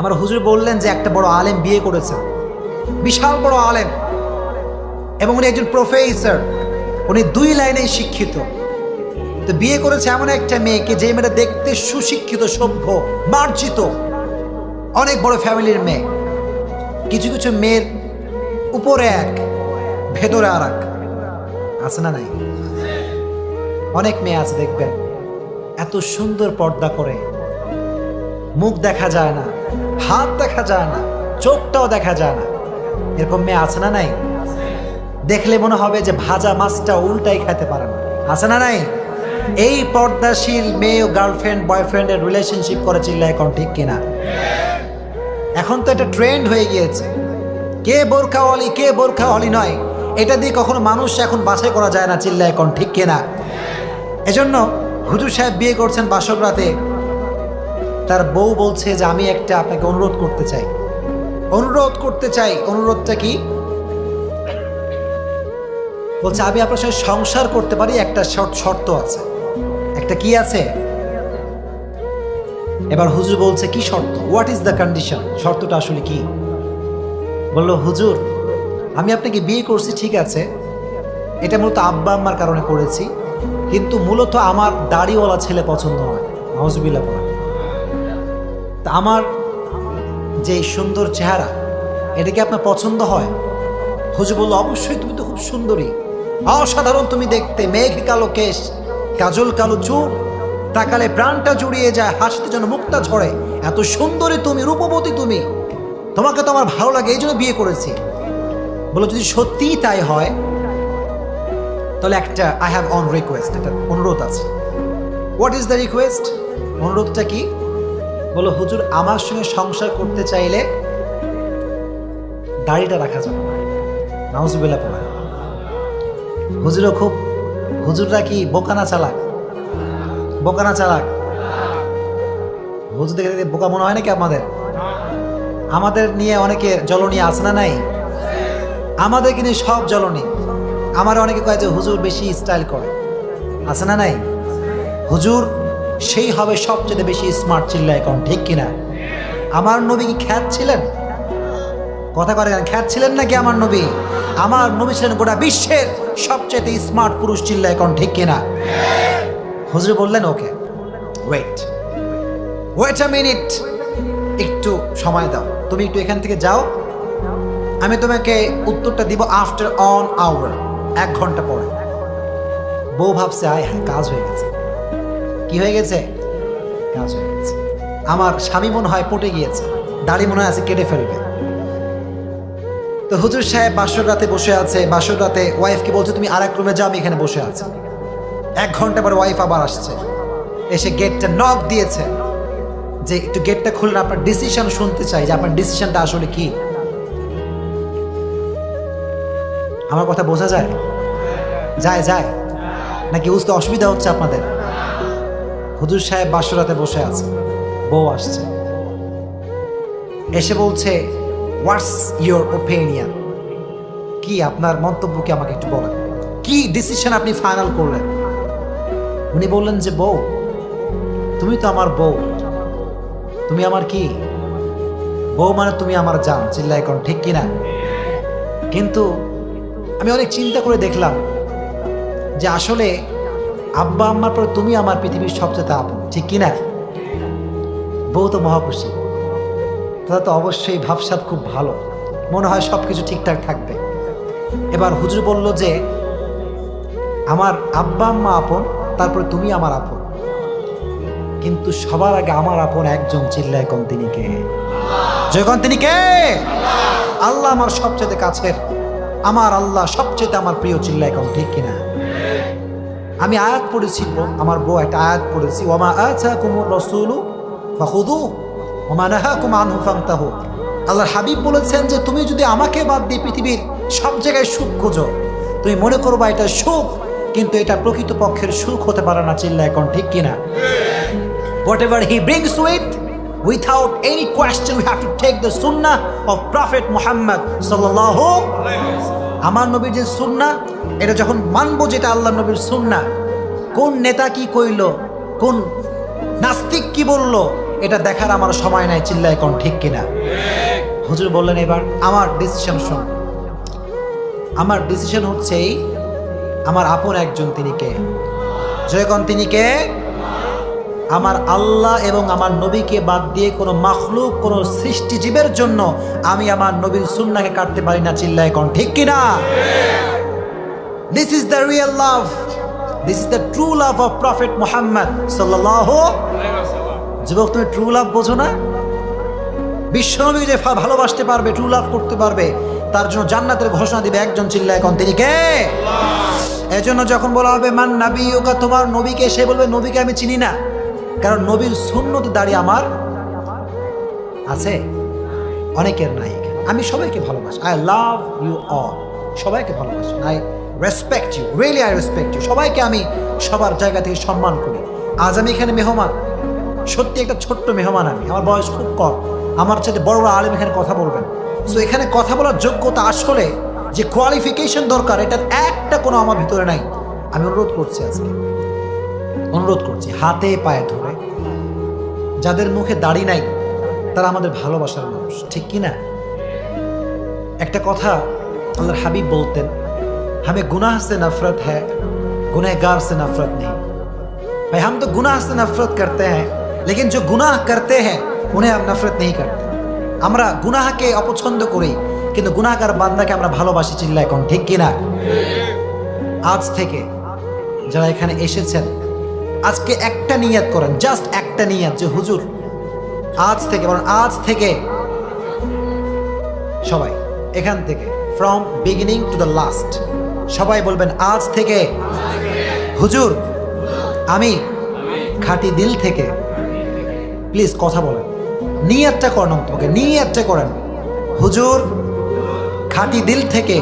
আমার হুজুর বললেন যে একটা বড় আলেম বিয়ে করেছেন, বিশাল বড় আলেম, এবং উনি একজন প্রফেসর, উনি 2 লাইনেই শিক্ষিত। তো বিয়ে করেছে এমন একটা মেয়েকে, যে মেয়েটা দেখতে সুশিক্ষিত, সভ্য, মার্জিত, অনেক বড় ফ্যামিলির মেয়ে। কিছু কিছু মেয়ের উপরে এক, ভেতরে আর এক, আছে না নাই? অনেক মেয়ে আছে দেখবেন এত সুন্দর পর্দা করে, মুখ দেখা যায় না, হাত দেখা যায় না, চোখটাও দেখা যায় না, এরকম মেয়ে আছে না নাই? দেখলে মনে হবে যে ভাজা মাছটা উল্টাই খেতে পারে না, আছে না নাই? এই পর্দাশীল মেয়ে ও গার্লফ্রেন্ড বয়ফ্রেন্ডের রিলেশনশিপ করে, চিল্লা এখন ঠিক কিনা? এখন তো এটা ট্রেন্ড হয়ে গিয়েছে, কে বোরখাওয়ালি কে বোরখাওয়ালি নয়, এটা দিয়ে কখনো মানুষ এখন বাছাই করা যায় না, চিল্লা এখন ঠিক কিনা? এজন্য হুজুর সাহেব বিয়ে করছেন বাসর রাতে, তার বউ বলছে যে আমি একটা আপনাকে অনুরোধ করতে চাই। অনুরোধটা কি? বলছে আমি আপনার সঙ্গে সংসার করতে পারি, একটা শর্ত আছে। একটা কি আছে? এবার হুজুর বলছে কি শর্ত? What is the condition? শর্তটা আসলে কি? বলল হুজুর আমি আপনাকে বিয়ে করছি, ঠিক আছে, এটা মূলত আব্বা আম্মার কারণে করেছি, কিন্তু মূলত আমার দাড়িওয়ালা ছেলে পছন্দ হয়। নাউজুবিল্লাহ বলেন। তা আমার যে সুন্দর চেহারা, এটা কি আপনার পছন্দ হয়? হুজুর বলল অবশ্যই, তুমি তো খুব সুন্দরী, অসাধারণ তুমি দেখতে, মেঘ কালো কেশ, কাজল কালো চুল, তাকালে প্রাণটা জুড়িয়ে যায়, হাসতে যেন মুখটা ঝরে, এত সুন্দরী তুমি, রূপবতী তুমি, তোমাকে তো আমার ভালো লাগে, এই জন্য বিয়ে করেছি। বলো যদি সত্যিই তাই হয় তাহলে একটা আই হ্যাভ অন রিকোয়েস্ট, একটা অনুরোধ আছে। What is the request? অনুরোধটা কি? বলো হুজুর আমার সঙ্গে সংসার করতে চাইলে দাড়িটা রাখা যাবে না। নাউজুবিল্লাহ পড়া। হুজুররা কি বোকানা চালাক? হুজুর দেখে বোকা মনে হয় নাকি আমাদের নিয়ে অনেকে জ্বলনি আছে না নাই? আমাদেরকে নিয়ে সব জ্বলনি। আমার অনেকে কয় যে হুজুর বেশি স্টাইল করে, আছে না নাই? হুজুর সেই হবে সবচেয়ে বেশি স্মার্ট, চিল্লা এখন ঠিক কিনা? আমার নবী কি খ্যাত ছিলেন? কথা করে খ্যাত ছিলেন নাকি আমার নবী? আমার নবী ছিলেন গোটা বিশ্বের সবচেয়ে স্মার্ট পুরুষ, চিল্লা এখন ঠিক কিনা? হুজুর বললেন ওকে ওয়েট আ মিনিট, একটু সময় দাও, তুমি একটু এখান থেকে যাও, আমি তোমাকে উত্তরটা দিব আফটার অন আওয়ার, 1 ঘন্টা পরে। বউ ভাবছে আয় হ্যাঁ কাজ হয়ে গেছে। কি হয়ে গেছে? কাজ হয়ে গেছে। আমার স্বামী মনে হয় পটে গিয়েছে, দাড়ি মনে হয় আছে কেটে ফেলবে। তো হুজুর সাহেব বাসর রাতে বসে আছে, বাসর রাতে ওয়াইফকে বলছে তুমি আর এক রুমে যাও, আমি এখানে বসে আছি। 1 ঘন্টা পরে ওয়াইফ আবার আসছে, এসে গেটটা নক দিয়েছে যে একটু গেটটা খুললে আপনার ডিসিশন শুনতে চাই, যে আপনার ডিসিশনটা আসলে কি। আমার কথা বোঝা যায়? যায় নাকি বুঝতে অসুবিধা হচ্ছে আপনাদের? হুজুর সাহেব বাসরাতে বসে আছে, বউ আসছে, এসে বলছে হোয়াটস ইয়োর ওপিনিয়ন, কি আপনার মন্তব্য, কি আমাকে একটু বলেন, কি ডিসিশন আপনি ফাইনাল করলেন? উনি বললেন যে বউ তুমি তো আমার বউ, তুমি আমার কি বউ, মানে তুমি আমার জান, চিল্লা এখন ঠিক কিনা? কিন্তু আমি অনেক চিন্তা করে দেখলাম যে আসলে আব্বা আম্মার পর তুমি আমার পৃথিবীর সবচেয়ে আপন, ঠিক কিনা? বউ তো মহাখুশি, তাহলে তো অবশ্যই ভাবসাব খুব ভালো, মনে হয় সব কিছু ঠিকঠাক থাকবে। এবার হুজুর বলল যে আমার আব্বা আম্মা আপন, তারপরে তুমি আমার আপন, কিন্তু সবার আগে আমার আপন একজন, চিল্লায় কোন, তিনি কে? যখন তিনি কে? আল্লাহ আমার সবচেয়ে কাছের, আমার আল্লাহ সবচেয়ে আমার প্রিয়, চিল্লায় কোন ঠিক কিনা? আমি আয়াত পড়েছি, আমার বউ একটা আয়াত পড়েছি, ওমা আতাকুমুর রাসূলু ফাখুযুহু ওমা নাহাকুম আনহু ফান্তাহু। আল্লাহর হাবিব বলেছেন যে তুমি যদি আমাকে বাদ দিয়ে পৃথিবীর সব জায়গায় সুখ খোঁজো, তুমি মনে করবা এটা সুখ, কিন্তু এটা প্রকৃত পক্ষের সুখ হতে পারে না, চিল্লা এখন ঠিক কিনা? Whatever he brings with, without any question, we have to take the sunnah of Prophet Muhammad sallallahu alaihi wasallam. আমার নবীর যে সুন্নাহ, এটা যখন মানবো, যেটা আল্লাহ নবীর সুন্নাহ, কোন নেতা কি কইলো, কোন নাস্তিক কি বললো, এটা দেখার আমার সময় নাই, চিল্লায় কোন ঠিক কিনা? হুজুর বললেন এবার আমার ডিসিশন শোন। আমার ডিসিশন হচ্ছে আমার আপন একজন, তিনি কে? যখন তিনি কে? আমার আল্লাহ এবং আমার নবীকে বাদ দিয়ে কোনো মাখলুক, কোনো সৃষ্টিজীবের জন্য আমি আমার নবীর সুন্নাহকে কাটতে পারি না, চিল্লায় কোন ঠিক কিনা? This is the real love, this is the true love of prophet Muhammad সাল্লাল্লাহু আলাইহি ওয়াসাল্লাম। যুবক, তুমি ট্রু লাভ বোঝো না? বিশ্বনবী যে ভালোবাসতে পারবে, ট্রু লাভ করতে পারবে, তার জন্য জান্নাতের ঘোষণা দিবে একজন, চিল্লায় কোন তিনি কে? এজন্য যখন বলা হবে মান নাবিয়ুকা, তোমার নবীকে, সে বলবে নবীকে আমি চিনি না, কারণ নবীর সুন্নত দাঁড়িয়ে আমার আছে, অনেকের নাই। আমি সবাইকে ভালোবাসি, আই লাভ ইউ অল, সবাইকে ভালোবাসি, I respect you, really I respect you, সবাইকে আমি সবার জায়গা থেকে সম্মান করি। আজ আমি এখানে মেহমান, সত্যি একটা ছোট্ট মেহমান আমি, আমার বয়স খুব কম, আমার সাথে বড় বড় আলেম এখানে কথা বলবেন। সো এখানে কথা বলার যোগ্যতা আসলে যে কোয়ালিফিকেশন দরকার, এটার একটা কোনো আমার ভিতরে নাই। আমি অনুরোধ করছি, আজকে অনুরোধ করছি, হাতে পায়ে ধরে, যাদের মুখে দাড়ি নাই তারা আমাদের ভালোবাসার মানুষ, ঠিক কি না? একটা কথা আল্লাহর হাবিব বলতেন, हमें गुनाह से नफरत है, गुनहगार से नफरत नहीं। भाई हम तो गुनाह से नफरत करते हैं, लेकिन जो गुनाह करते हैं उन्हें हम नफरत नहीं करते। আমরা গুনাহকে অপছন্দ করি, কিন্তু গুনাহগার বান্দাকে আমরা ভালোবাসি, চিল্লায় কোন ঠিক কিনা? আজ থেকে যারা এখানে এসেছেন, আজকে একটা নিয়ত করেন, জাস্ট একটা নিয়ত, যে হুজুর আজ থেকে, বরং আজ থেকে সবাই এখান থেকে from beginning to the last সবাই বলবেন আজ থেকে হুজুর আমি খাঁটি দিল থেকে, প্লিজ কথা বলেন, নিয়তটা করেন, তোমাকে নিয়তটা করেন, হুজুর খাঁটি দিল থেকে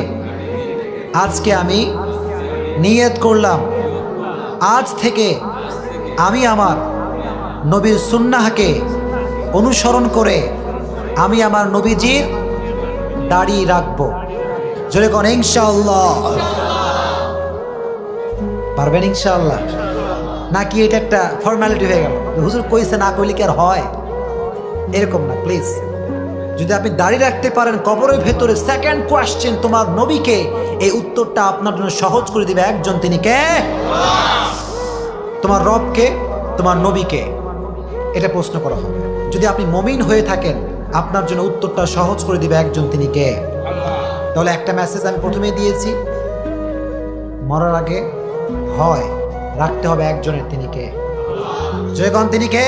আজকে আমি নিয়ত করলাম, আজ থেকে আমি আমার নবীর সুন্নাহকে অনুসরণ করে আমি আমার নবীজির দাড়ি রাখবো। জোরে কোন ইনশাআল্লাহ? পারবেন ইনশাআল্লাহ? নাকি এটা একটা ফর্মালিটি হয়ে গেল, হুজুর কইছে না কইলে কি আর হয়? এরকম না, প্লিজ। যদি আপনি দাড়ি রাখতে পারেন, কবরের ভেতরে সেকেন্ড কোয়েশ্চেন তোমার নবীকে, এই উত্তরটা আপনার জন্য সহজ করে দিবে একজন, তিনি কে? তোমার রবকে, তোমার নবীকে, এটা প্রশ্ন করা হবে। যদি আপনি মুমিন হয়ে থাকেন, আপনার জন্য উত্তরটা সহজ করে দিবে একজন, তিনি কে? তাহলে একটা মেসেজ আমি প্রথমেই দিয়েছি, মরার আগে হয় রাখতে হবে একজনের, তিনি কে? জয়গণ, তিনি কে?